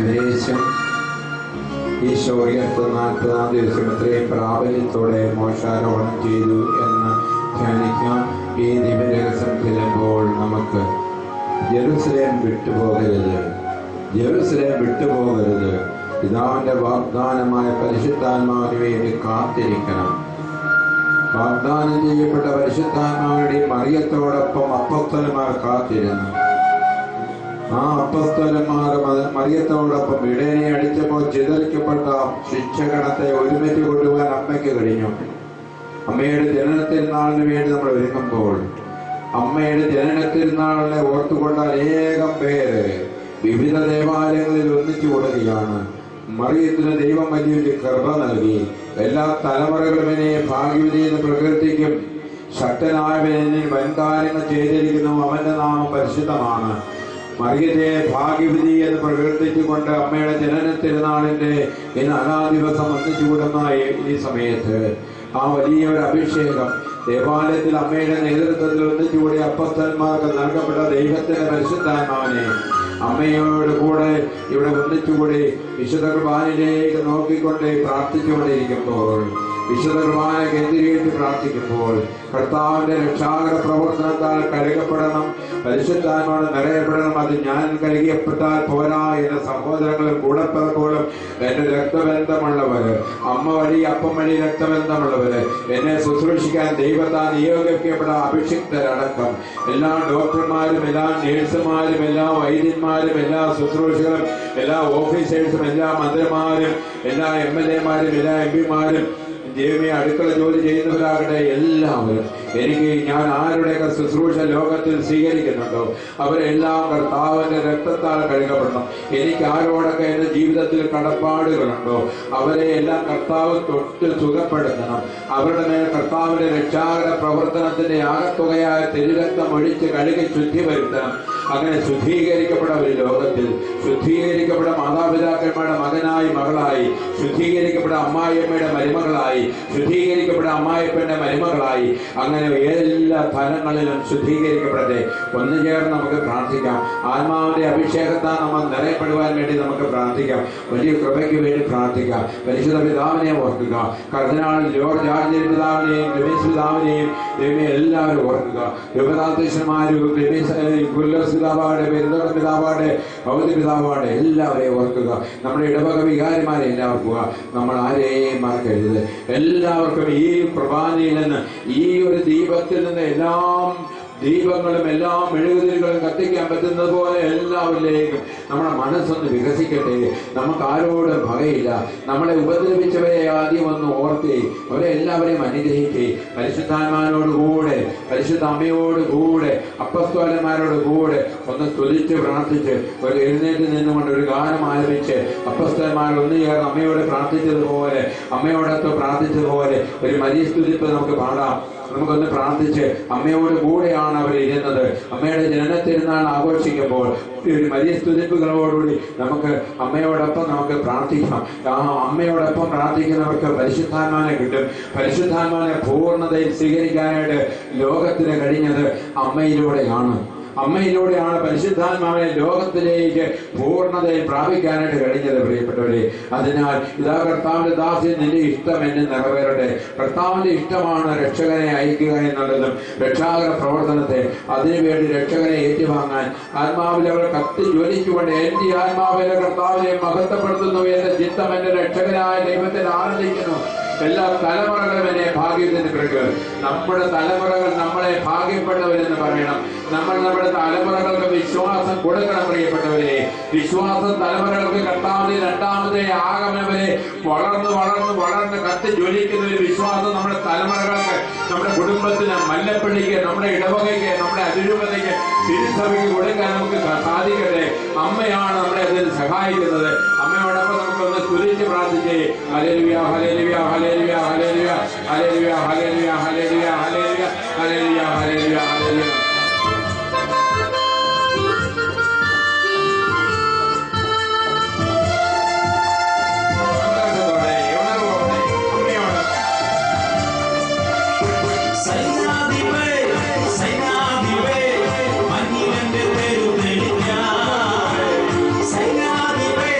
ഏകദേശം ഈശോ ഉയർത്തുന്ന 40-ാം ദിവസം ഇത്രയും പ്രാബല്യത്തോടെ മോക്ഷാരോഹണം ചെയ്തു എന്ന് ധ്യാനിക്കാം. ഈ ദിവ്യരഹസ്യം ചെല്ലുമ്പോൾ നമുക്ക് ജെറുസലേം വിട്ടുപോകരുത്, ജെറുസലേം വിട്ടുപോകരുത്. പിതാവിന്റെ വാഗ്ദാനമായ പരിശുദ്ധാത്മാവിന് വേണ്ടി കാത്തിരിക്കണം. വാഗ്ദാനം ചെയ്യപ്പെട്ട പരിശുദ്ധാത്മാവിന്റെ മറിയത്തോടൊപ്പം അപ്പോസ്തലന്മാർ കാത്തിരുന്നു. ആ അപ്പോസ്തലന്മാർ മറിയത്തോടൊപ്പം ഇടയനെ അടിച്ചപ്പോൾ ചിതറിക്കപ്പെട്ട ശിക്ഷകണത്തെ ഒരുമിച്ച് കൊണ്ടുപോകാൻ അമ്മയ്ക്ക് കഴിഞ്ഞു. അമ്മയുടെ ജനനത്തിരുന്നാളിന് വേണ്ടി നമ്മൾ ഒരുങ്ങുമ്പോൾ അമ്മയുടെ ജനനത്തിരുന്നാളിനെ ഓർത്തുകൊണ്ട് അനേകം പേര് വിവിധ ദേവാലയങ്ങളിൽ ഒന്നിച്ചു കൊടുക്കുകയാണ്. മറിയത്തിന് ദൈവം വലിയൊരു കൃപ നൽകി. എല്ലാ തലമുറകളും എന്നെ ഭാഗ്യവതി എന്ന് പ്രകീർത്തിക്കും. ശക്തനായവനെ വൻകാര്യങ്ങൾ ചെയ്തിരിക്കുന്നു, അവന്റെ നാമം പരിശുദ്ധമാണ്. മറിയത്തെ ഭാഗ്യവതി എന്ന് പ്രകീർത്തിച്ചുകൊണ്ട് അമ്മയുടെ ജനന തിരുനാളിന്റെ ഇന്ന് അനാദിവസം ഒന്നിച്ചുകൂടുന്ന ഈ സമയത്ത് ആ വലിയൊരു അഭിഷേകം ദേവാലയത്തിൽ അമ്മയുടെ നേതൃത്വത്തിൽ ഒന്നിച്ചുകൂടി അപ്പോസ്തലന്മാർക്ക് നൽകപ്പെട്ട ദൈവത്തിന്റെ പരിശുദ്ധാത്മാവിനെ അമ്മയോട് കൂടെ ഇവിടെ ഒന്നിച്ചുകൂടി വിശുദ്ധ കുർബാനയിലേക്ക് നോക്കിക്കൊണ്ട് പ്രാർത്ഥിച്ചുകൊണ്ടിരിക്കുമ്പോൾ, വിശുദ്ധ കുർബാന കേന്ദ്രീകരിച്ച് പ്രാർത്ഥിക്കുമ്പോൾ കർത്താവിന്റെ രക്ഷാകര പ്രവർത്തനത്താൽ കഴുകപ്പെടണം, പരിശുദ്ധാത്മാവിൽ നിറയപ്പെടണം. അത് ഞാൻ കഴുകിയപ്പെട്ടാൽ പോരാ. എന്റെ സഹോദരങ്ങളും കൂടപ്പിറപ്പുകളും എന്റെ രക്തബന്ധമുള്ളവര്, അമ്മ വഴി അപ്പം വഴി രക്തബന്ധമുള്ളവര്, എന്നെ ശുശ്രൂഷിക്കാൻ ദൈവത്താൽ നിയോഗിക്കപ്പെട്ട അഭിഷിക്തരടക്കം എല്ലാ ഡോക്ടർമാരും, എല്ലാ നേഴ്സുമാരും, എല്ലാ വൈദ്യന്മാരും, എല്ലാ ശുശ്രൂഷകരും, എല്ലാ ഓഫീസേഴ്സും, എല്ലാ മന്ത്രിമാരും, എല്ലാ MLA-മാരും, എല്ലാ MP-മാരും, ദൈവമേ അടുക്കള ജോലി ചെയ്യുന്നവരാകട്ടെ, എല്ലാവരും ഞാൻ ആരുടെയൊക്കെ ശുശ്രൂഷ ലോകത്തിൽ സ്വീകരിക്കുന്നുണ്ടോ അവരെല്ലാം കർത്താവിന്റെ രക്തത്താൽ കഴുകപ്പെടണം. എനിക്ക് ആരോടൊക്കെ എന്റെ ജീവിതത്തിൽ കടപ്പാടുകളുണ്ടോ അവരെ എല്ലാം കർത്താവ് തൊട്ട് സുഖപ്പെടുത്തണം. അവരുടെ മേൽ കർത്താവിന്റെ രക്ഷാകര പ്രവർത്തനത്തിന്റെ ആകത്തുകയായ തിരുരക്തം ഒഴിച്ച് കഴുകി ശുദ്ധി വരുത്തണം. അങ്ങനെ ശുദ്ധീകരിക്കപ്പെട്ട ഒരു ലോകത്തിൽ ശുദ്ധീകരിക്കപ്പെട്ട മാതാപിതാക്കന്മാരുടെ മകനായി, മകളായി, ശുദ്ധീകരിക്കപ്പെട്ട അമ്മായിയമ്മയുടെ മരുമകളായി, ശുദ്ധീകരിക്കപ്പെട്ട അമ്മായിപ്പന്റെ മരുമകളായി, അങ്ങനെ എല്ലാ ഫലങ്ങളിലും ശുദ്ധീകരിക്കപ്പെടട്ടെ. ഒന്നു ചേർന്ന് നമുക്ക് പ്രാർത്ഥിക്കാം. ആത്മാവിന്റെ അഭിഷേകത്താൽ നമ്മൾ നിറയപ്പെടുവാൻ വേണ്ടി നമുക്ക് പ്രാർത്ഥിക്കാം. വലിയ കൃപയ്ക്ക് വേണ്ടി പ്രാർത്ഥിക്കാം. പരിശുദ്ധ പിതാവിനെ ഓർക്കുക, കർദിനാൾ ജോർജ് ആർച്ച് പിതാവിനെയും രമേശ് പിതാവിനെയും എല്ലാവരും ഓർക്കുക. രൂപതാധ്യക്ഷന്മാരും പിതാവാടെ, പെരുന്തോട്ട പിതാവാടെ, ഭൗതി പിതാവാടെ എല്ലാവരെയും ഓർക്കുക. നമ്മുടെ ഇടവക വികാരിമാരെ എല്ലാം ഓർക്കുക. നമ്മൾ ആരെയും മറക്കരുത്. എല്ലാവർക്കും ഈ കുർബാനയിൽ നിന്ന്, ഈ ഒരു ദീപത്തിൽ നിന്ന് എല്ലാം ദീപങ്ങളും എല്ലാ മെഴുകുതിരികളും കത്തിക്കാൻ പറ്റുന്നത് പോലെ എല്ലാവരിലേക്കും നമ്മുടെ മനസ്സൊന്ന് വികസിക്കട്ടെ. നമുക്ക് ആരോടും ഭയമില്ല. നമ്മളെ ഉപദ്രവിച്ചവരെ ആദ്യം ഒന്ന് ഓർത്തേ, അവരെ എല്ലാവരെയും അനുഗ്രഹിക്കേ. പരിശുദ്ധാത്മാവിനോടുകൂടെ, പരിശുദ്ധ അമ്മയോടുകൂടെ, അപ്പസ്തോലന്മാരോട് കൂടെ ഒന്ന് സ്തുതിച്ച് പ്രാർത്ഥിച്ച് ഒരു എഴുന്നേറ്റ് നിന്നുകൊണ്ട് ഒരു ഗാനം ആലപിച്ച് അപ്പസ്തോലന്മാർ ഒന്ന് ചേർന്ന് അമ്മയോട് പ്രാർത്ഥിച്ചതുപോലെ, അമ്മയോടൊത്ത് പ്രാർത്ഥിച്ചതുപോലെ ഒരു മരിസ്തുതിപ്പ് നമുക്ക് പാടാം. നമുക്കൊന്ന് പ്രാർത്ഥിച്ച് അമ്മയോട് കൂടെയാണ് അവർ ഇരുന്നത്. അമ്മയുടെ ജനനത്തിരുന്നാൾ ആഘോഷിക്കുമ്പോൾ ഒരു വലിയ സ്തുതിപ്പുകളോടുകൂടി നമുക്ക് അമ്മയോടൊപ്പം നമുക്ക് പ്രാർത്ഥിക്കാം. ആ അമ്മയോടൊപ്പം പ്രാർത്ഥിക്കുന്നവർക്ക് പരിശുദ്ധാത്മാവിനെ കിട്ടും. പരിശുദ്ധാത്മാവിനെ പൂർണ്ണതയിൽ സ്വീകരിക്കാനായിട്ട് ലോകത്തിന് കഴിഞ്ഞത് അമ്മയിലൂടെയാണ്. അമ്മയിലൂടെയാണ് പരിശുദ്ധാത്മാവിനെ ലോകത്തിലേക്ക് പൂർണ്ണതയിൽ പ്രാപിക്കാനായിട്ട് കഴിഞ്ഞത് പ്രിയപ്പെട്ടവരെ. അതിനാൽ ഇതാ കർത്താവിന്റെ ദാസ്യൻ, നിന്റെ ഇഷ്ടം എന്നെ നിറവേറട്ടെ. കർത്താവിന്റെ ഇഷ്ടമാണ് രക്ഷകനെ അയക്കുക എന്നുള്ളതും രക്ഷാകര പ്രവർത്തനത്തെ അതിനുവേണ്ടി രക്ഷകനെ ഏറ്റുവാങ്ങാൻ ആത്മാവിൽ അവർ കത്തി ജ്വലിച്ചുകൊണ്ട് എന്റെ ആത്മാവിലെ കർത്താവിനെ മഹത്വപ്പെടുത്തുന്നു. എന്റെ ചിത്തം എന്റെ രക്ഷകനായ ദൈവത്തിൽ ആനന്ദിക്കുന്നു. എല്ലാ തലമുറകളും എന്നെ ഭാഗ്യത്തിന് പിറകു. നമ്മുടെ തലമുറകൾ നമ്മളെ ഭാഗ്യപ്പെട്ടവരെന്ന് പറയണം. നമ്മൾ നമ്മുടെ തലമുറകൾക്ക് വിശ്വാസം കൊടുക്കണം പ്രിയപ്പെട്ടവരെ. വിശ്വാസം തലമുറകൾക്ക് കർത്താവിന്റെ രണ്ടാമത്തെ ആഗമനം വരെ വളർന്ന് വളർന്ന് വളർന്ന് കത്തി ജ്വലിക്കുന്ന ഒരു വിശ്വാസം നമ്മുടെ തലമുറകൾക്ക്, നമ്മുടെ കുടുംബത്തിന്, മല്ലപ്പള്ളിക്ക്, നമ്മുടെ ഇടവകയ്ക്ക്, നമ്മുടെ അതിരൂപതയ്ക്ക്, തിരുസഭയ്ക്ക് കൊടുക്കാൻ നമുക്ക് സാധിക്കട്ടെ. അമ്മയാണ് നമ്മളെ അതിൽ സഹായിക്കുന്നത്. അമ്മയോടൊപ്പം നമുക്കൊന്ന് സ്തുതിച്ച് പ്രാർത്ഥിച്ചേ. Hallelujah, hallelujah, hallelujah, hallelujah, hallelujah, hallelujah, hallelujah, hallelujah, hallelujah, hallelujah, hallelujah. സൈനാധിപേ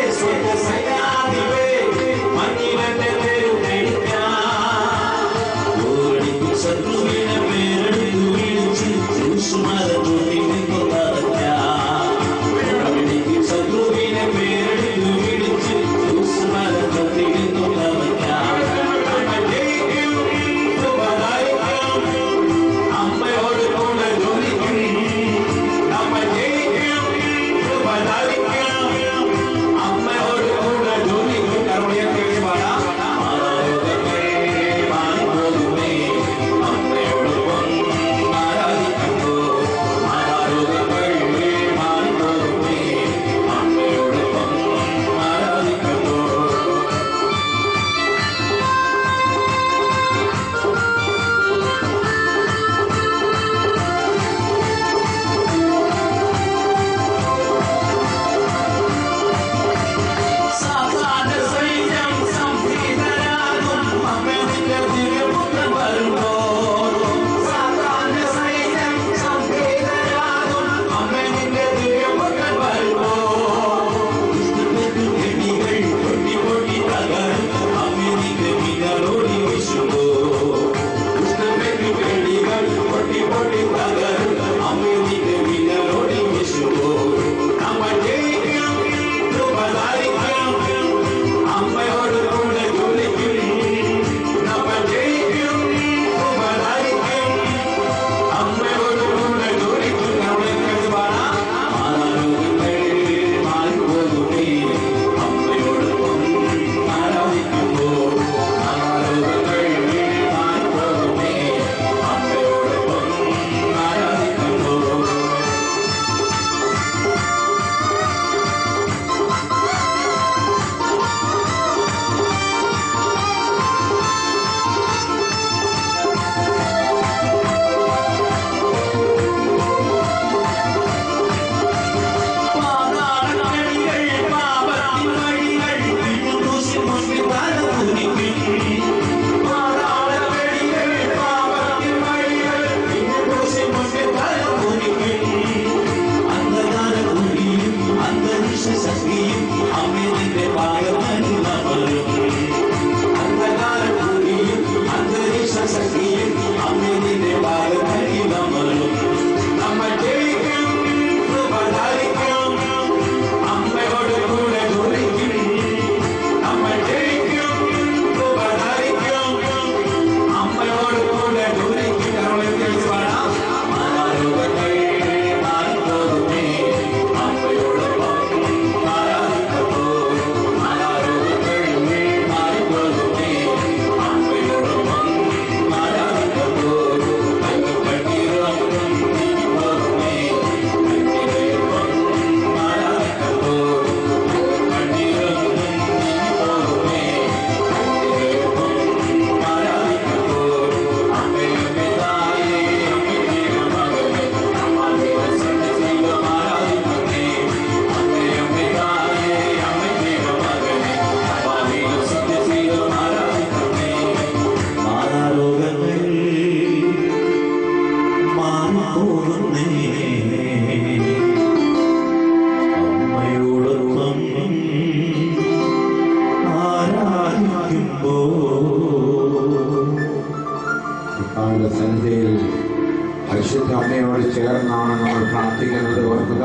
ചേർന്നാണ് നമ്മൾ പ്രാർത്ഥിക്കുന്നത്. ഓർക്കുക,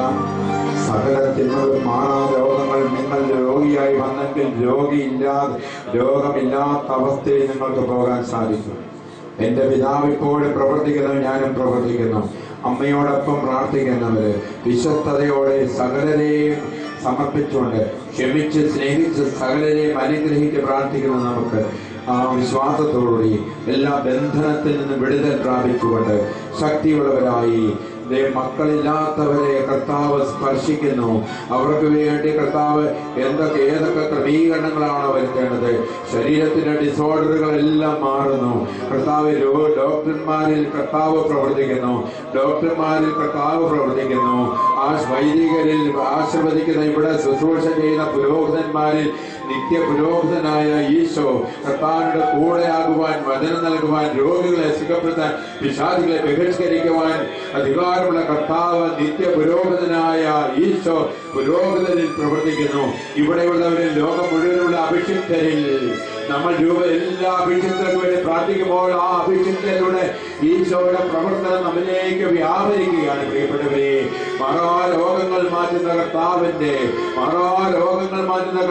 സകല തിന്മകളും മാറാ രോഗങ്ങൾ നിങ്ങൾ രോഗിയായി വന്നെങ്കിൽ രോഗമില്ലാത്ത അവസ്ഥയിൽ നിങ്ങൾക്ക് പോകാൻ സാധിക്കും. എന്റെ പിതാവ് ഇപ്പോഴും പ്രവർത്തിക്കുന്നു, ഞാനും പ്രവർത്തിക്കുന്നു. അമ്മയോടൊപ്പം പ്രാർത്ഥിക്കുന്നവര് വിശ്വസ്തയോടെ സകലരെയും സമർപ്പിച്ചുകൊണ്ട് ക്ഷമിച്ച് സ്നേഹിച്ച് സകലരെയും അനുഗ്രഹിച്ച് പ്രാർത്ഥിക്കുന്ന നമുക്ക് ആ വിശ്വാസത്തോടുകൂടി എല്ലാ ബന്ധനത്തിൽ നിന്ന് വിടുതൽ പ്രാപിച്ചുകൊണ്ട് ശക്തിയുള്ളവരായി മക്കളില്ലാത്തവരെ കർത്താവ് സ്പർശിക്കുന്നു. അവർക്ക് വേണ്ടി കർത്താവ് ഏതൊക്കെ ക്രമീകരണങ്ങളാണ് വരുത്തേണ്ടത്. ശരീരത്തിന്റെ ഡിസോർഡറുകളെല്ലാം മാറുന്നു. കർത്താവ് ഡോക്ടർമാരിൽ കർത്താവ് പ്രവർത്തിക്കുന്നു. വൈദികരിൽ ആശീർവദിക്കുന്ന ഇവിടെ ശുശ്രൂഷ ചെയ്യുന്ന പുരോഹിതന്മാരിൽ നിത്യ പുരോഹിതനായ ഈശോ കർത്താവിന്റെ കൂടെയാകുവാൻ, വചനം നൽകുവാൻ, രോഗികളെ സുഖപ്പെടുത്താൻ, പിശാചുകളെ ബഹിഷ്കരിക്കുവാൻ അധികാരമുള്ള കർത്താവ് നിത്യ പുരോഹിതനായ ഈശോ പുരോഹിതരിൽ പ്രവർത്തിക്കുന്നു. ഇവിടെയുള്ളവരിൽ ലോകം മുഴുവനുള്ള അഭിഷിക്തരിൽ നമ്മൾ എല്ലാ അഭിഷിക്തർക്കും വേണ്ടി പ്രാർത്ഥിക്കുമ്പോൾ ആ അഭിഷിക്തരുടെ ഈശോയുടെ പ്രവർത്തനം നമ്മിലേക്ക് വ്യാപരിക്കുകയാണ്. പ്രിയപ്പെട്ടവരെ, മഹാരോഗങ്ങൾ മാറ്റുന്ന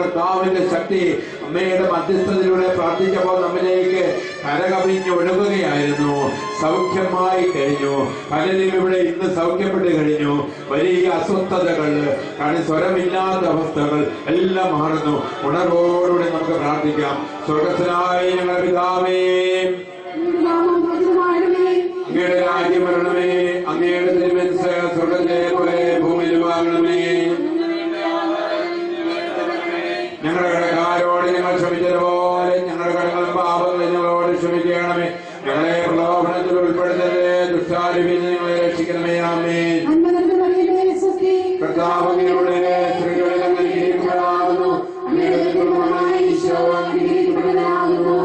കർത്താവിന്റെ ശക്തി അമ്മയുടെ മധ്യസ്ഥതയിലൂടെ പ്രാർത്ഥിച്ചപ്പോൾ നമ്മിലേക്ക് കരകവിഞ്ഞ് ഒഴുകുകയായിരുന്നു. സൗഖ്യമായി കഴിഞ്ഞു. പലരും ഇവിടെ ഇന്ന് സൗഖ്യപ്പെട്ട് കഴിഞ്ഞു. വലിയ അസ്വസ്ഥതകൾ, സ്വരമില്ലാത്ത അവസ്ഥകൾ എല്ലാം മാറുന്നു. ഉണർവോടുകൂടി നമുക്ക് പ്രാർത്ഥിക്കാം. സ്വർഗ്ഗസ്ഥനായ ഞങ്ങളുടെ പിതാവേ, അങ്ങയുടെ രാജ്യം വരണമേ, അങ്ങയുടെ തിരുമനസ്സ് സ്വർഗ്ഗത്തിലെ പോലെ ഭൂമിയിലും ആകണമേ. ഞങ്ങളുടെ കടക്കാരോട് ഞങ്ങൾ ക്ഷമിച്ചതുപോലെ ഞങ്ങളുടെ കടങ്ങളും പാപങ്ങളും ഞങ്ങളോട് ക്ഷമിക്കണമേ. ഞങ്ങളെ പ്രലോഭനത്തിൽ ഉൾപ്പെടുത്തരുതേ, ദുഷ്ടാരൂപിയിൽ നിന്ന് ഞങ്ങളെ രക്ഷിക്കണമേ. ആമേൻ. കർത്താവ് അങ്ങയുടെ സ്ത്രീകളിൽ അങ്ങ് അനുഗ്രഹിക്കപ്പെടാവുന്നു. അങ്ങയുടെ തിരുമകനായ ഈശോ അനുഗ്രഹിക്കപ്പെടാവുന്നു.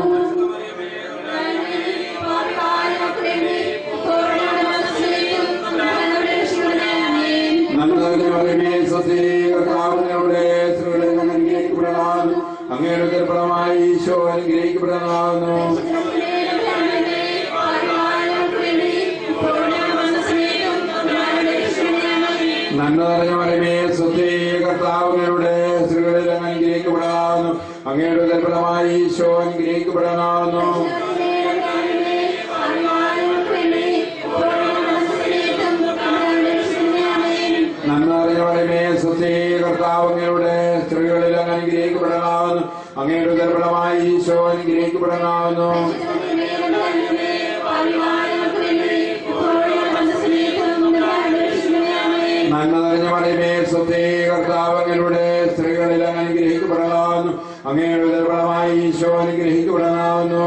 അങ്ങയുടെ ഗർഭമായ ഈശോ അനുഗ്രഹിക്കപ്പെടാവുന്നു. നന്മ നിറഞ്ഞ മറിയമേ സ്വസ്തി, കർത്താവ് സ്ത്രീകളിൽ അങ്ങ് അനുഗ്രഹിക്കപ്പെടാവുന്നു. അങ്ങയുടെ ഗർഭമായ ഈശോ അനുഗ്രഹിക്കപ്പെടാവുന്നു. നന്മ നിറഞ്ഞ മറിയമേ സ്വസ്തി, കർത്താവ് സ്ത്രീകളിൽ അങ്ങ് അനുഗ്രഹിക്കപ്പെടാവുന്നു. അങ്ങയുടെ ഗർഭമായ ഈശോ അനുഗ്രഹിക്കപ്പെടാവുന്നു. നന്മ നിറഞ്ഞ മറിയമേ സ്വസ്തി, കർത്താവ് സ്ത്രീകളിൽ അങ്ങ് അനുഗ്രഹിക്കപ്പെടാവുന്നു. അങ്ങയുടെ ഗർഭമായ ഈശോ അനുഗ്രഹിക്കപ്പെടാവുന്നു.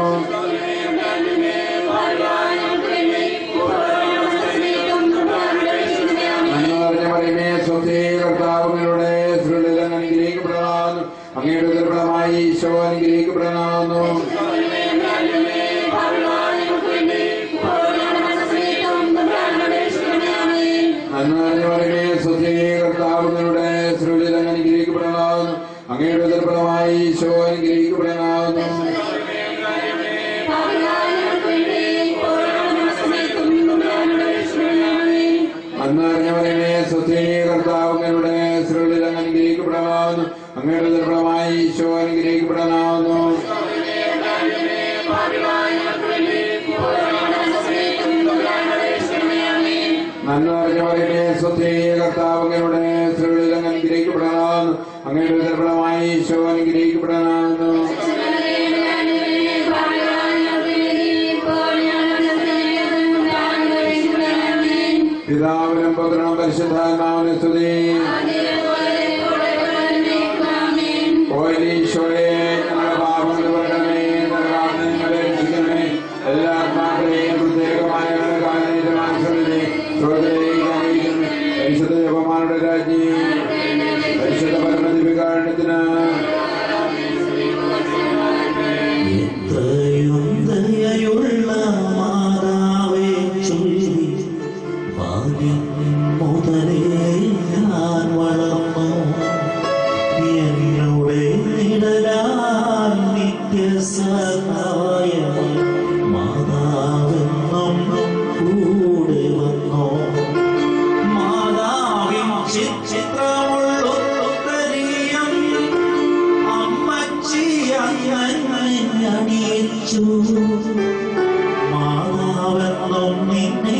നന്മ നിറഞ്ഞ മറിയമേ സ്വസ്തി, കർത്താവ് സ്ത്രീകളിൽ അങ്ങ് അനുഗ്രഹിക്കപ്പെടാവുന്നു. അങ്ങയുടെ ഗർഭമായ ഈശോ അനുഗ്രഹിക്കപ്പെടാവുന്നു. നന്മ നിറഞ്ഞ മറിയമേ സ്വസ്തി, കർത്താവ് സ്ത്രീകളിൽ അങ്ങ് അനുഗ്രഹിക്കപ്പെടാവുന്നു. അങ്ങയുടെ ഗർഭമായ ഈശോ അനുഗ്രഹിക്കപ്പെടാവുന്നു. നന്മ നിറഞ്ഞ മറിയമേ സ്വസ്തി, കർത്താവ് സ്ത്രീകളിൽ അങ്ങ് അനുഗ്രഹിക്കപ്പെടാവുന്നു. അങ്ങയുടെ ഗർഭമായ ഈശോ അനുഗ്രഹിക്കപ്പെടാവുന്നു. നന്മ നിറഞ്ഞ മറിയമേ സ്വസ്തി, കർത്താവ് സ്ത്രീകളിൽ അങ്ങ് അനുഗ്രഹിക്കപ്പെടാവുന്നു. അങ്ങയുടെ ഗർഭമായ ഈശോ അനുഗ്രഹിക്കപ്പെടാവുന്നു. പിതാവിനും പുത്രനും പരിശുദ്ധാത്മാവിനും സ്തുതി. ഈശോയെ, ഞങ്ങളുടെ പാപങ്ങൾ പൊറുക്കണമേ, ഞങ്ങളെ രക്ഷിക്കണമേ. എല്ലാ ആത്മാക്കളെയും പ്രത്യേകമായ പരിശുദ്ധ ജപമാരുടെ രാജ്ഞി, പരിശുദ്ധ പരമദിവ്യകാരുണ്യത്തിന് മാതാവെന്നും കൂടെ വന്നോ. മാതാവെന്നും നിന്നെ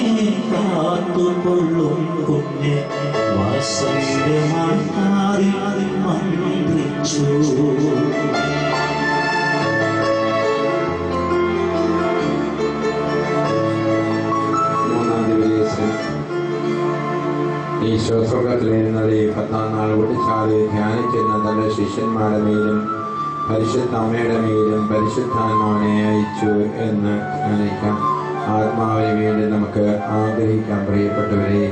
കാത്തുകൊള്ളും കുഞ്ഞ് വാസയുടെ മാതാവിൽ മന്ത്രിച്ചു. ഈശോ സ്വർഗ്ഗത്തിലിരുന്നത് 14 നാൾ ഒട്ടിച്ചാതെ ധ്യാനിച്ചിരുന്ന തന്റെ ശിഷ്യന്മാരുടെ മേലും പരിശുദ്ധ അമ്മയുടെ മേലും പരിശുദ്ധാത്മാവിനെ അയച്ചു എന്ന് ധ്യാനിക്കാം. ആത്മാവിന് വേണ്ടി നമുക്ക് ആഗ്രഹിക്കാം. പ്രിയപ്പെട്ടവരെ,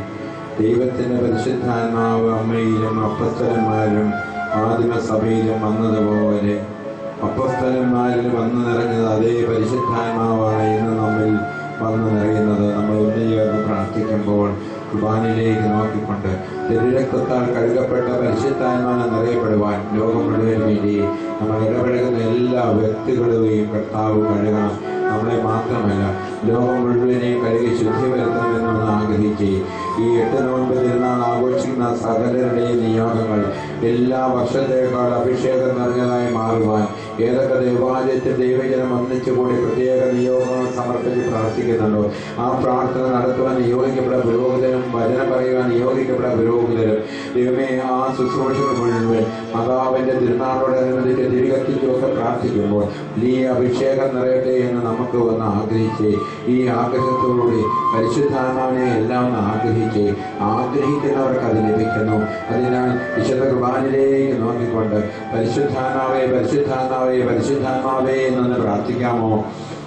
ദൈവത്തിന്റെ പരിശുദ്ധാത്മാവ് അമ്മയിലും അപ്പസ്തലന്മാരിലും ആദിമസഭയിലും വന്നതുപോലെ അപ്പസ്തലന്മാരിൽ വന്നു നിറഞ്ഞത് അതേ പരിശുദ്ധാത്മാവാണ് ഇന്ന് നമ്മിൽ വന്നു നിറയുന്നത്. നമ്മൾ ഒന്നു ചേർന്ന് പ്രാർത്ഥിക്കുമ്പോൾ കുർബാനയിലേക്ക് നോക്കിക്കൊണ്ട് തിരുരക്തത്താൽ കഴുകപ്പെട്ട പരിശുദ്ധാത്മാവിനെ നിറയപ്പെടുവാൻ ലോകം മുഴുവൻ വേണ്ടി നമ്മൾ ഇടപെടുന്ന എല്ലാ വ്യക്തികളെയും കർത്താവ് കഴുകണം. നമ്മളെ മാത്രമല്ല, ലോകം മുഴുവനെയും കഴുകി ശുദ്ധി വരുത്തണമെന്നൊന്ന് ആഗ്രഹിച്ച് ഈ 8 നോയമ്പ് തിരുനാൾ ആഘോഷിക്കുന്ന സകലരുടെയും നിയോഗങ്ങൾ എല്ലാ വർഷത്തേക്കാൾ അഭിഷേകം നിറഞ്ഞതായി മാറുവാൻ ഏതൊക്കെ ദേവാലയത്തിൽ ദൈവജനം ഒന്നിച്ചുകൂടി പ്രത്യേക നിയോഗങ്ങൾ സമർപ്പിച്ച് പ്രാർത്ഥിക്കുന്നുണ്ടോ ആ പ്രാർത്ഥന നടത്തുവാൻ നിയോഗിക്കപ്പെട്ട പുരോഹിതനും വചനം പറയുവാൻ നിയോഗിക്കപ്പെട്ട പുരോഹിതരും ദൈവമേ ആ ശുശ്രൂഷകൾ മുഴുവൻ മാതാവിന്റെ തിരുനാളോടനുബന്ധിച്ച് തിരികത്തിച്ചുമൊക്കെ പ്രാർത്ഥിക്കുമ്പോൾ ഈ അഭിഷേകം നിറയട്ടെ എന്ന് നമുക്ക് ഒന്ന് ആഗ്രഹിച്ച് ഈ ആഗ്രഹത്തോടുകൂടി പരിശുദ്ധാത്മാവിനെ എല്ലാം ഒന്ന് ആഗ്രഹിക്കുന്നവർക്ക് അത് ലഭിക്കുന്നു. അതിനാൽ വിശുദ്ധ കുർബാനയിലേക്ക് നോക്കിക്കൊണ്ട് പരിശുദ്ധാത്മാവേ പരിശുദ്ധാത്മാവേ പരിശുദ്ധാത്മാവേ എന്നൊന്ന് പ്രാർത്ഥിക്കാമോ?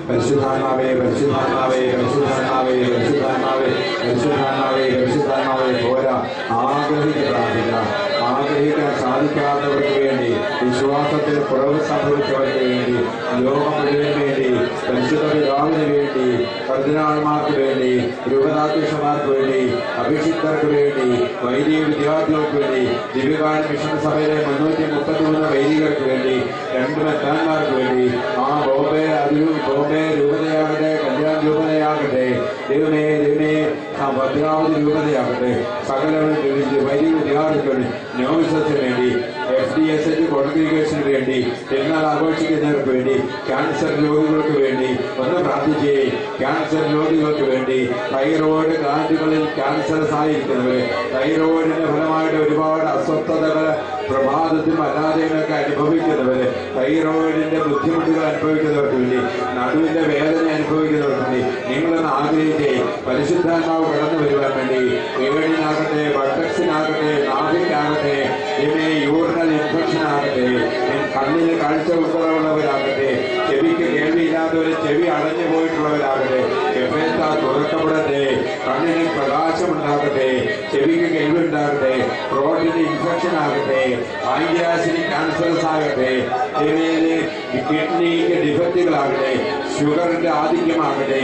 പരിശുദ്ധാത്മാവേ പരിശുദ്ധാത്മാവേ പരിശുദ്ധാത്മാവേ പരിശുദ്ധാത്മാവേ പരിശുദ്ധാത്മാവേ പരിശുദ്ധാത്മാവേ പോരാ, ആഗ്രഹിച്ച് പ്രാർത്ഥിക്കാം. ആഗ്രഹിക്കാൻ സാധിക്കാത്തവർക്ക് വേണ്ടി, വിശ്വാസത്തിൽ കുറവ് സംഭവിച്ചവർക്ക് വേണ്ടി, ലോകം മുഴുവൻ വേണ്ടി, പരിശുദ്ധ പിതാവിന് വേണ്ടി, കർദിനാൾമാർക്ക് വേണ്ടി, രൂപതാധ്യക്ഷന്മാർക്ക് വേണ്ടി, അഭിഷിക്തർക്ക് വേണ്ടി, വൈദിക വിദ്യാർത്ഥികൾക്ക് വേണ്ടി, ദിവ്യകാല മിഷൻ സഭയിലെ 333 വൈദികർക്ക് വേണ്ടി, 2 മെത്രാന്മാർക്ക് വേണ്ടി, ആ ബോംബെ രൂപതയാകട്ടെ, കല്യാൺ രൂപതയാകട്ടെ, ദൈവമേ ഭദ്രാവതി രൂപതയാകട്ടെ, സകല വൈദിക വിദ്യാർത്ഥികൾ നോവിസത്തിന് വേണ്ടി, FDSH കോൺഗ്രിഗേഷന് വേണ്ടി, പെരുന്നാൾ ആഘോഷിക്കുന്നവർക്ക് വേണ്ടി, ക്യാൻസർ രോഗികൾക്ക് വേണ്ടി ഒന്ന് പ്രാർത്ഥിച്ചേ. ക്യാൻസർ രോഗികൾക്ക് വേണ്ടി, തൈറോയിഡ് ഗ്ലാൻഡുകളിൽ ക്യാൻസർ ആയിരിക്കുന്നവർ, തൈറോയിഡിന്റെ ഫലമായിട്ട് ഒരുപാട് അസ്വസ്ഥതകൾ പ്രഭാതത്തിലും അല്ലാതെയൊക്കെ അനുഭവിക്കുന്നവര്, തൈറോയിഡിന്റെ ബുദ്ധിമുട്ടുകൾ അനുഭവിക്കുന്നവർക്ക് വേണ്ടി, നടുവിന്റെ വേദന അനുഭവിക്കുന്നവർക്ക് വേണ്ടി നിങ്ങളൊന്ന് ആഗ്രഹിച്ചേ. പരിശുദ്ധാത്മാവ് കടന്നു വരുവാൻ വേണ്ടി, ഏഴിനാകട്ടെ, ബട്ടക്സിനാകട്ടെ, നാഭിക്കാകട്ടെ, യൂറിനൽ ഇൻഫെക്ഷൻ ആകട്ടെ, കണ്ണിന് കാഴ്ച കുറവുള്ളവരാകട്ടെ, ചെവിക്ക് കേൾവിയില്ലാത്തവര് ചെവി അടഞ്ഞു പോയിട്ടുള്ളവരാകട്ടെ, തുറക്കപ്പെടട്ടെ, കണ്ണിന് പ്രകാശമുണ്ടാകട്ടെ, ചെവിക്ക് കേൾവി ഉണ്ടാകട്ടെ, ത്രോട്ടിന് ഇൻഫെക്ഷൻ ആകട്ടെ, പാൻക്രിയാസിന് ക്യാൻസേഴ്സ് ആകട്ടെ, കിഡ്നിക്ക് ഡിഫക്റ്റുകളാകട്ടെ, ഷുഗറിന്റെ ആധിക്യമാകട്ടെ,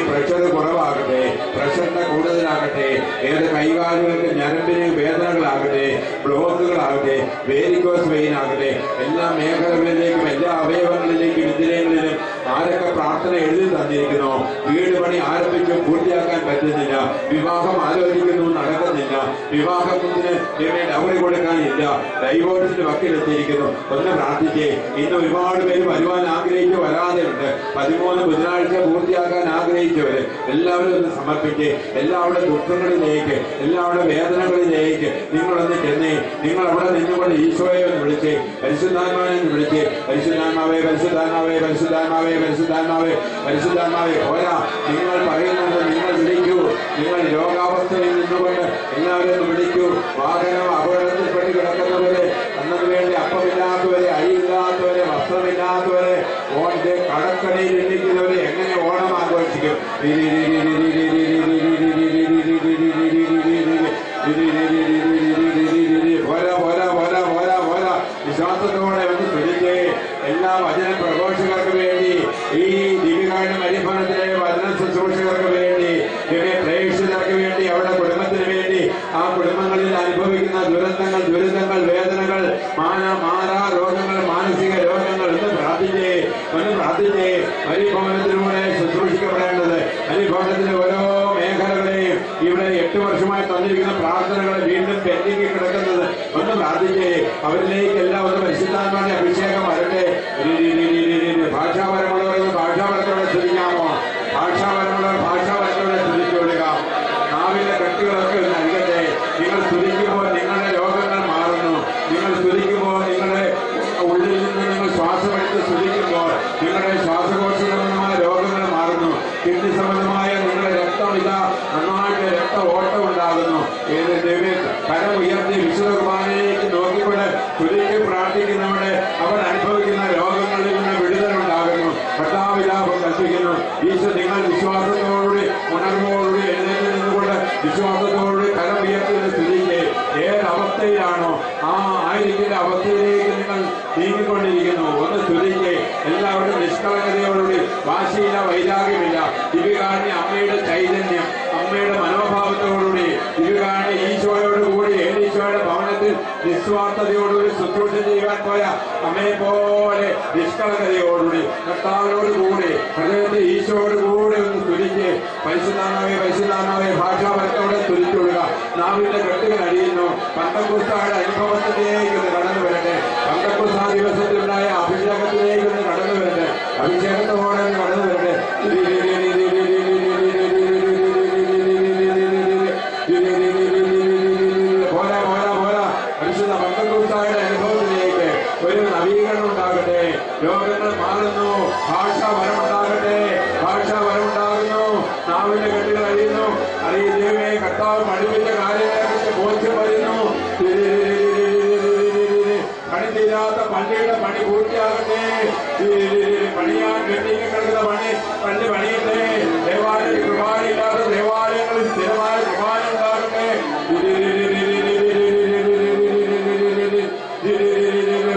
പ്രഷർ കുറവാകട്ടെ, പ്രഷറിന്റെ കൂടുതലാകട്ടെ, ഏത് കൈകാലുകൾക്ക് ഞരമ്പിന് വേദനകളാകട്ടെ, ബ്ലോക്കുകളാകട്ടെ, വേരിക്കോസ് വെയിൻ ആകട്ടെ, എല്ലാ മേഖലകളിലേക്കും എല്ലാ അവയവങ്ങളിലേക്കും ഇന്ദ്രിയങ്ങളിലും ആരൊക്കെ പ്രാർത്ഥന എഴുതി തന്നിരിക്കുന്നു. വീട് പണി ആരംഭിക്കും, പൂർത്തിയാക്കാൻ പറ്റുന്നില്ല, വിവാഹം ആലോചിക്കുന്നു, നടക്കുന്നില്ല, വിവാഹത്തിന് ഡൗറി കൊടുക്കാനില്ല, ഡൈവോഴ്സിന് വക്കിലെത്തിയിരിക്കുന്നു, ഒന്ന് പ്രാർത്ഥിച്ചേ. ഇന്ന് ഒരുപാട് പേര് വരുവാൻ ആഗ്രഹിച്ച് വരാതെ ഉണ്ട്. 13 ബുധനാഴ്ച പൂർത്തിയാക്കാൻ ആഗ്രഹിച്ചവര് എല്ലാവരും ഒന്ന് സമർപ്പിച്ച് എല്ലാവരുടെ ദുഃഖങ്ങളിലേക്ക്, എല്ലാവരുടെ വേദനകളിലേക്ക് നിങ്ങളൊന്ന് ചെന്നേ. നിങ്ങൾ അവിടെ നിന്നുകൊണ്ട് ഈശോയെ ഒന്ന് വിളിച്ച്, പരിശുദ്ധാത്മാവിനെ ഒന്ന് വിളിച്ച്, പരിശുദ്ധാത്മാവേ പരിശുദ്ധാത്മാവേ പരിശുദ്ധാത്മാവേ പരിശുദ്ധാത്മാവേ പരിശുദ്ധാത്മാവേ പോരാ, നിങ്ങൾ പറയുന്നത് നിങ്ങൾ വിളിക്കൂ. നിങ്ങൾ രോഗാവസ്ഥയിൽ നിന്നുകൊണ്ട് എല്ലാവരും ഒന്ന് വിളിക്കൂ. വാഹനം അപകടത്തിൽപ്പെട്ട് കിടക്കുന്നവരെ, അന്നതിന് വേണ്ടി അപ്പമില്ലാത്തവരെ, അരിയില്ലാത്തവരെ, വസ്ത്രമില്ലാത്തവരെ, ഓണത്തെ കടക്കടയിൽ ഇരിക്കുന്നവരെ എങ്ങനെ ഓണം ആഘോഷിക്കും? വിശ്വാസത്തോടെ ഒന്ന് തുടിച്ച് എല്ലാ വചന പ്രഘോഷകർക്ക് വേണ്ടി, ഈ ദീപികാരുടെ മരിഭവനത്തിലെ വചന ശുശ്രൂഷകർക്ക് വേണ്ടി, പ്രേക്ഷിതർക്ക് വേണ്ടി, അവരുടെ കുടുംബത്തിന് വേണ്ടി, ആ കുടുംബങ്ങളിൽ അനുഭവിക്കുന്ന ദുരിതങ്ങൾ, വേദനകൾ, മാറാ രോഗങ്ങൾ, മാനസിക രോഗങ്ങൾ ഒന്ന് പ്രാർത്ഥിച്ചേ. മരിഭവനത്തിലൂടെ ശുശ്രൂഷിക്കപ്പെടേണ്ടത് മരിഭവനത്തിലെ ഓരോ മേഖലകളെയും ഇവിടെ 8 വർഷമായി തന്നിരിക്കുന്ന പ്രാർത്ഥനകളെ വീണ്ടും പെൻഡിങ് കിടക്കുന്നത് ഒന്ന് പ്രാർത്ഥിച്ചേ. അവരിലേക്ക് എല്ലാം ഒന്ന് പരിശുദ്ധാത്മാവിന്റെ അഭിഷേകം വരട്ടെ. ഭാഷാപരമുള്ളവർ ഭാഷാപരത്തോടെ സ്തുതിക്കാമോ? ഭാഷാപരമുള്ളവർ ഭാഷാപരത്തോടെ സ്തുതിച്ചുകൊള്ളുക. നാവിന്റെ കെട്ടുകളൊക്കെ ഒന്ന് നൽകട്ടെ. നിങ്ങൾ സ്തുതിക്കുമ്പോൾ നിങ്ങളുടെ രോഗങ്ങൾ മാറുന്നു. നിങ്ങൾ സ്തുതിക്കുമ്പോൾ നിങ്ങളുടെ ഉള്ളിൽ നിന്ന് നിങ്ങൾ ശ്വാസമെടുത്ത് സ്തുതിക്കുമ്പോൾ നിങ്ങളുടെ ശ്വാസകോശ സംബന്ധമായ രോഗങ്ങൾ മാറുന്നു. കിഡ്നി സംബന്ധമായ നിങ്ങളുടെ രക്തം ഇതാ നന്നായിട്ട് രക്ത ഓട്ടം ഉണ്ടാകുന്നു. ഏത് ദൈവം കരം ഉയർത്തി വിശുദ്ധ കുർബാനയിലേക്ക് നോക്കിക്കൊണ്ട് സ്തുതിക്ക് പ്രാർത്ഥിക്കുന്നവരുടെ അവർ അനുഭവിക്കുന്ന രോഗങ്ങളിൽ നിന്ന് വിടുതലുണ്ടാകുന്നു. കർത്താവിലാഭം കൽപ്പിക്കുന്നു. ഈശോ നിങ്ങൾ വിശ്വാസത്തോടുകൂടി ഉണർവോടുകൂടി എഴുന്നേറ്റ് നിന്നുകൊണ്ട് വിശ്വാസത്തോടുകൂടി കരം ഉയർത്തി സ്തുതിക്ക്. ഏതവസ്ഥയിലാണോ ആ ആയിരിക്കുന്ന അവസ്ഥയിലേക്ക് നിങ്ങൾ നീങ്ങിക്കൊണ്ടിരിക്കുന്നു. ഒന്ന് സ്തുതിക്ക്. എല്ലാവരും നിഷ്കളങ്കതയോടുകൂടി വാശിയില്ല, വൈരാഗ്യമില്ല. ദിവ്യകാരുണ്യ അമ്മയുടെ ചൈതന്യം, അമ്മയുടെ മനോഭാവത്തോടുകൂടി ദിവ്യകാരുണ്യ ഈശോയോടുകൂടി ഈശോയുടെ ഭവനത്തിൽ നിസ്വാർത്ഥതയോടുകൂടി ശുശ്രൂഷ ചെയ്യുവാൻ പോയ അമ്മയെ പോലെ നിഷ്കളങ്കതയോടുകൂടി കർത്താവിനോടുകൂടി ഹൃദയത്തിൽ ഈശോയോടുകൂടി ഒന്ന് സ്തുതിക്ക്. പരിശുദ്ധാത്മാവേ പരിശുദ്ധാത്മാവേ ഭാഷാപരത്തോടെ സ്തുതിച്ചുകൊള്ളുക. നാവിന്റെ കെട്ടുകൾ അടിയുന്നു. പന്തക്കുസ്തായുടെ അനുഭവത്തിലേക്ക് ഒന്ന് കടന്നു വരട്ടെ. പന്തക്കുസ്താ ദിവസത്തിലുണ്ടായ അഭിഷേകത്തിലേക്ക് ഒന്ന് കടന്നു വരട്ടെ. അഭിഷേകത്തോടെ കടന്നു വരട്ടെ. പോരാ പോരാ പോരാ. പരിശുദ്ധ പന്തക്കുസ്തായുടെ അനുഭവത്തിലേക്ക് ഒരു നവീകരണം ഉണ്ടാകട്ടെ. രോഗങ്ങൾ മാറുന്നു. ഭാഷാ വരമുണ്ടാകട്ടെ. ഭാഷാ വരമുണ്ടാകുന്നു. നാവിന്റെ കെട്ടുകൾ അഴിയുന്നു. അറിയുന്നേ കർത്താവ് പഠിപ്പിച്ച കാര്യങ്ങളെക്കുറിച്ച് ബോധ്യം വരുന്നു. പണി തീരാത്ത പള്ളിയുടെ പണി പൂർത്തിയാകട്ടെ. പണിയാൻ പെൻഡിങ് കിടക്കുന്ന പള്ളി പണിയട്ടെ. ദേവാലയ കുർബാനയില്ലാത്ത ദേവാലയങ്ങളിൽ സ്ഥിരമായ കുർബാന ഉണ്ടാകട്ടെ.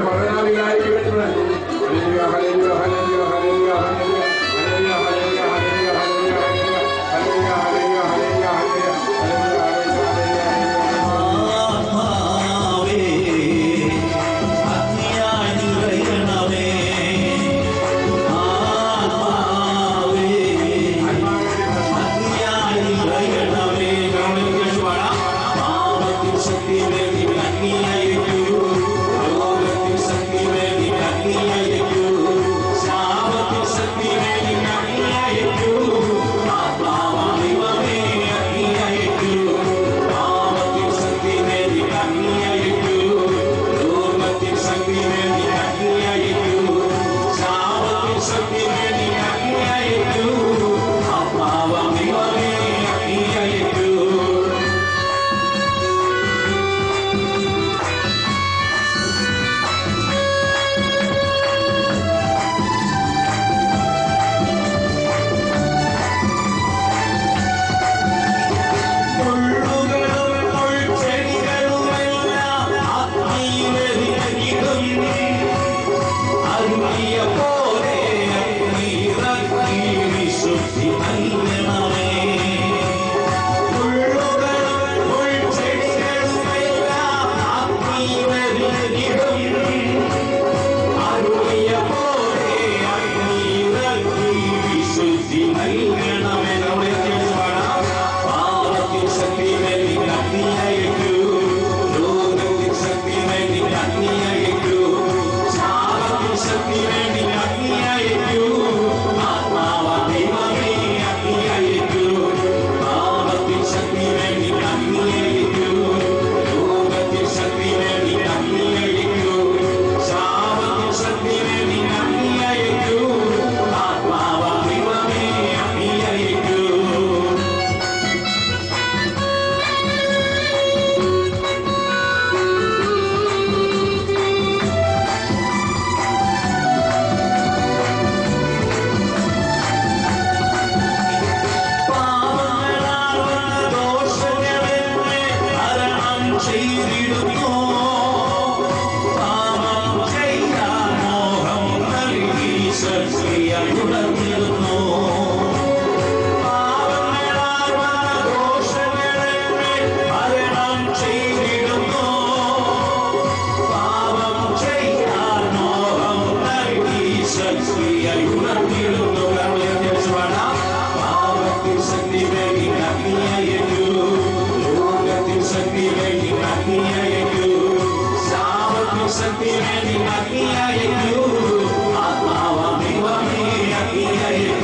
ഭരണാധികാരിക്ക് Shakti ശക്തിയെ നീ അഗ്നിയായിരിക്കൂ ആത്മാവാം ദൈവമേ അഗ്നിയായിരിക്കൂ